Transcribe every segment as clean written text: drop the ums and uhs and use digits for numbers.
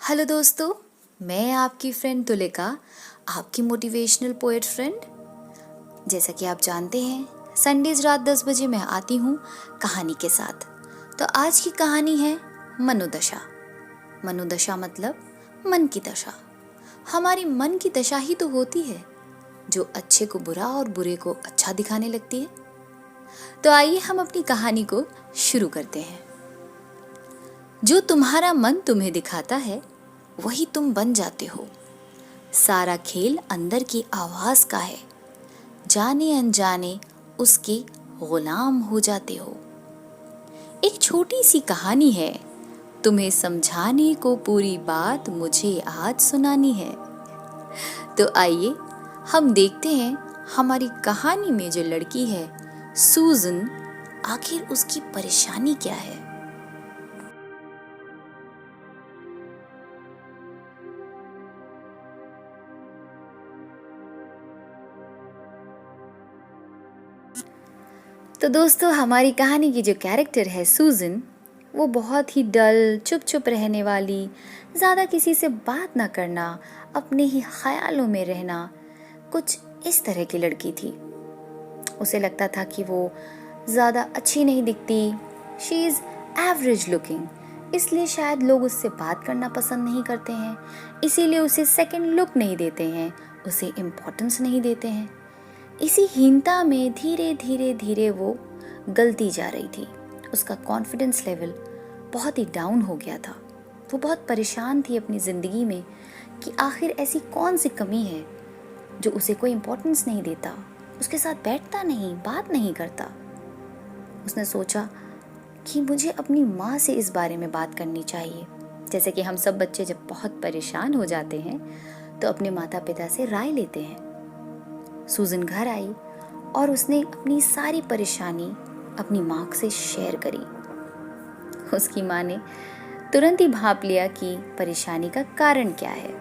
Hello दोस्तों, मैं आपकी फ्रेंड तुलिका, आपकी मोटिवेशनल पोएट फ्रेंड। जैसा कि आप जानते हैं, संडेज रात 10 बजे मैं आती हूँ कहानी के साथ। तो आज की कहानी है मनोदशा। मनोदशा मतलब मन की दशा। हमारी मन की दशा ही तो होती है जो अच्छे को बुरा और बुरे को अच्छा दिखाने लगती है। तो आइए हम अपनी कहानी को शुरू करते हैं। जो तुम्हारा मन तुम्हें दिखाता है वही तुम बन जाते हो। सारा खेल अंदर की आवाज का है, जाने अनजाने उसके गुलाम हो जाते हो। एक छोटी सी कहानी है, तुम्हें समझाने को पूरी बात मुझे आज सुनानी है। तो आइए हम देखते हैं हमारी कहानी में जो लड़की है सूजन, आखिर उसकी परेशानी क्या है। तो दोस्तों, हमारी कहानी की जो कैरेक्टर है सूजन, वो बहुत ही डल, चुप चुप रहने वाली, ज़्यादा किसी से बात ना करना, अपने ही ख्यालों में रहना, कुछ इस तरह की लड़की थी। उसे लगता था कि वो ज़्यादा अच्छी नहीं दिखती, शी इज़ एवरेज लुकिंग, इसलिए शायद लोग उससे बात करना पसंद नहीं करते हैं, इसीलिए उसे सेकंड लुक नहीं देते हैं, उसे इम्पोर्टेंस नहीं देते हैं। इसी हीनता में धीरे धीरे धीरे वो गलती जा रही थी। उसका कॉन्फिडेंस लेवल बहुत ही डाउन हो गया था। वो बहुत परेशान थी अपनी ज़िंदगी में कि आखिर ऐसी कौन सी कमी है जो उसे कोई इम्पोर्टेंस नहीं देता, उसके साथ बैठता नहीं, बात नहीं करता। उसने सोचा कि मुझे अपनी माँ से इस बारे में बात करनी चाहिए। जैसे कि हम सब बच्चे जब बहुत परेशान हो जाते हैं तो अपने माता पिता से राय लेते हैं। सूजन घर आई और उसने अपनी सारी परेशानी अपनी माँ से शेयर करी। उसकी माँ ने तुरंत ही भांप लिया कि परेशानी का कारण क्या है।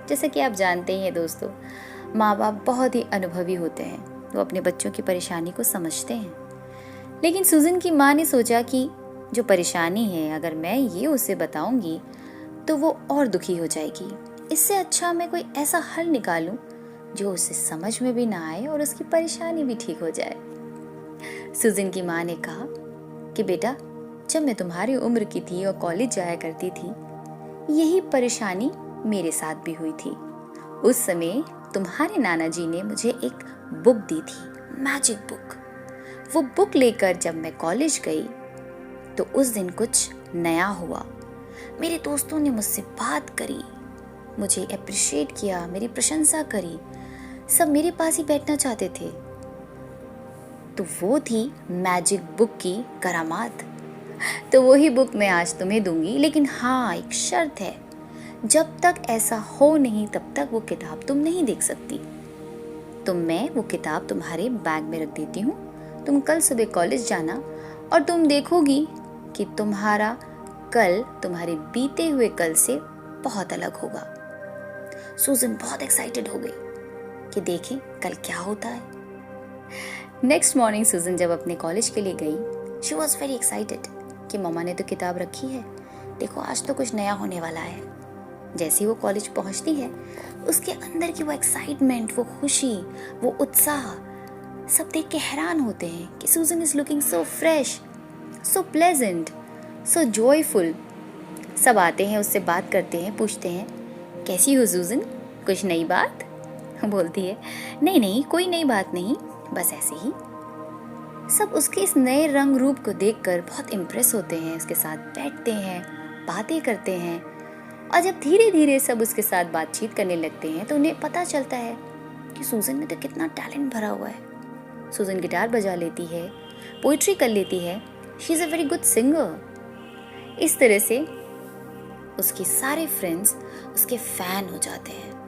जैसे कि आप जानते ही हैं दोस्तों, माँ बाप बहुत ही अनुभवी होते हैं, वो अपने बच्चों की परेशानी को समझते हैं। लेकिन सूजन की माँ ने सोचा कि जो परेशानी है अगर मैं ये उसे बताऊंगी तो वो और दुखी हो जाएगी। इससे अच्छा मैं कोई ऐसा हल निकालूं जो उसे समझ में भी ना आए और उसकी परेशानी भी ठीक हो जाए। सूजन की माँ ने कहा कि बेटा, जब मैं तुम्हारी उम्र की थी और कॉलेज जाया करती थी, यही परेशानी मेरे साथ भी हुई थी। उस समय तुम्हारे नाना जी ने मुझे एक बुक दी थी, मैजिक बुक। वो बुक लेकर जब मैं कॉलेज गई तो उस दिन कुछ नया हुआ। मेरे दोस्तों ने मुझसे बात करी, मुझे अप्रिशिएट किया, मेरी प्रशंसा करी, सब मेरे पास ही बैठना चाहते थे। तो वो थी मैजिक बुक की करामात। तो वही बुक मैं आज तुम्हें दूंगी, लेकिन हाँ, एक शर्त है, जब तक ऐसा हो नहीं तब तक वो किताब तुम नहीं देख सकती। तो मैं वो किताब तुम्हारे बैग में रख देती हूँ, तुम कल सुबह कॉलेज जाना और तुम देखोगी कि तुम्हारा कल तुम्हारे बीते हुए कल से बहुत अलग होगा। सूजन बहुत एक्साइटेड हो गई कि देखें कल क्या होता है। नेक्स्ट मॉर्निंग सूजन जब अपने कॉलेज के लिए गई, शी वॉज वेरी एक्साइटेड कि मम्मा ने तो किताब रखी है, देखो आज तो कुछ नया होने वाला है। जैसे ही वो कॉलेज पहुंचती है, उसके अंदर की वो एक्साइटमेंट, वो खुशी, वो उत्साह, सब देख के हैरान होते हैं कि सूजन is looking so fresh, so pleasant, so joyful. सब आते हैं, उससे बात करते हैं, पूछते हैं कैसी हो सूजन, कुछ नई बात? बोलती है नहीं नहीं, कोई नई बात नहीं, बस ऐसे ही। सब उसके इस नए रंग रूप को देखकर बहुत इम्प्रेस होते हैं, उसके साथ बैठते हैं, बातें करते हैं। और जब धीरे धीरे सब उसके साथ बातचीत करने लगते हैं तो उन्हें पता चलता है कि सूजन में तो कितना टैलेंट भरा हुआ है। सूजन गिटार बजा लेती है, पोइट्री कर लेती है, she is a very good singer. इस तरह से उसके सारे फ्रेंड्स उसके फैन हो जाते हैं।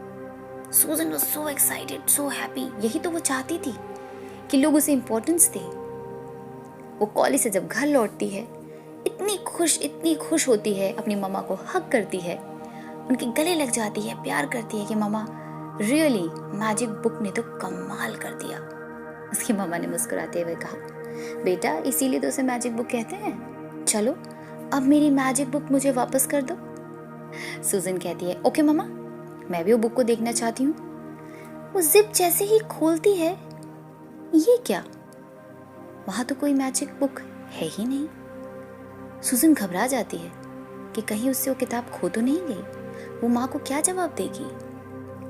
सूजन was so excited, so happy. यही तो वो चाहती थी कि लोग उसे इम्पोर्टेंस दें। वो कॉलेज से जब घर लौटती है, इतनी खुश होती है, अपनी मम्मा को हग करती है, उनके गले लग जाती है, प्यार करती है कि मम्मा रियली मैजिक बुक ने तो कमाल कर दिया। उसकी मम्मा ने मुस्कुराते हुए कहा, बेटा इसीलिए तो उसे मैजिक बुक कहते हैं। चलो अब मेरी मैजिक बुक मुझे वापस कर दो। सूजन कहती है, ओके मम्मा, मैं भी वो बुक को देखना चाहती हूँ। वो जिप जैसे ही खोलती है, ये क्या, वहां तो कोई मैजिक बुक है ही नहीं। सूजन घबरा जाती है कि कहीं उससे वो किताब खो तो नहीं गई। वो माँ को क्या जवाब देगी।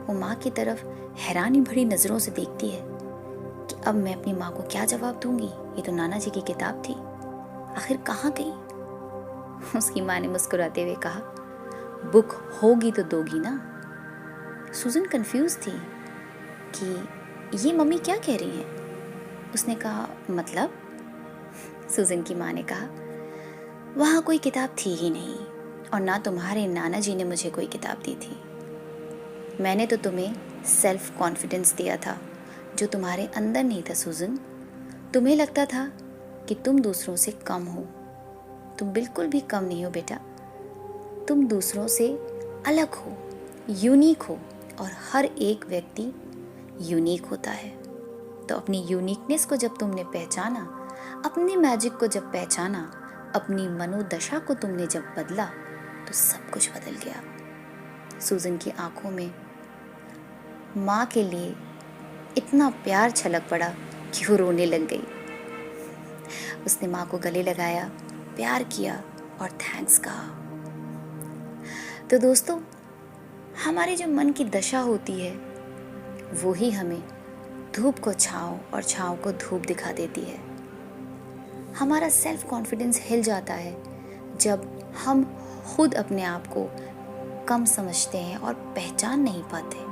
वो माँ की तरफ हैरानी भरी नजरों से देखती है कि अब मैं अपनी माँ को क्या जवाब दूंगी, ये तो नाना जी की किताब थी, आखिर कहाँ गई। उसकी माँ ने मुस्कुराते हुए कहा, बुक होगी तो दोगी ना। सूजन कंफ्यूज थी कि ये मम्मी क्या कह रही हैं। उसने कहा, मतलब? सूजन की माँ ने कहा, वहाँ कोई किताब थी ही नहीं, और ना तुम्हारे नाना जी ने मुझे कोई किताब दी थी। मैंने तो तुम्हें सेल्फ कॉन्फिडेंस दिया था जो तुम्हारे अंदर नहीं था सूजन। तुम्हें लगता था कि तुम दूसरों से कम हो। तुम बिल्कुल भी कम नहीं हो बेटा। तुम दूसरों से अलग हो, यूनिक हो, और हर एक व्यक्ति यूनिक होता है। तो अपनी यूनिकनेस को जब तुमने पहचाना, अपने मैजिक को जब पहचाना, अपनी मनोदशा को तुमने जब बदला, तो सब कुछ बदल गया। सूजन की आंखों में माँ के लिए इतना प्यार छलक पड़ा कि वो रोने लग गई। उसने माँ को गले लगाया, प्यार किया और थैंक्स कहा। तो दोस्तों, हमारी जो मन की दशा होती है वो ही हमें धूप को छाँव और छाँव को धूप दिखा देती है। हमारा सेल्फ कॉन्फिडेंस हिल जाता है जब हम खुद अपने आप को कम समझते हैं और पहचान नहीं पाते।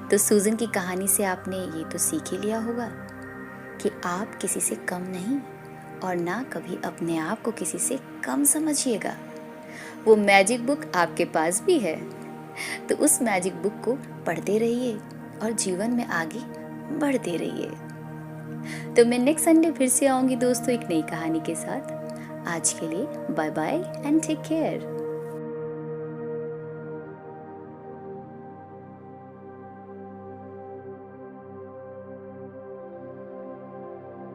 तो सूजन की कहानी से आपने ये तो सीख ही लिया होगा कि आप किसी से कम नहीं, और ना कभी अपने आप को किसी से कम समझिएगा। वो मैजिक बुक आपके पास भी है, तो उस मैजिक बुक को पढ़ते रहिए और जीवन में आगे बढ़ते रहिए। तो मैं नेक्स्ट संडे फिर से आऊंगी दोस्तों एक नई कहानी के साथ। आज के लिए bye bye and take care.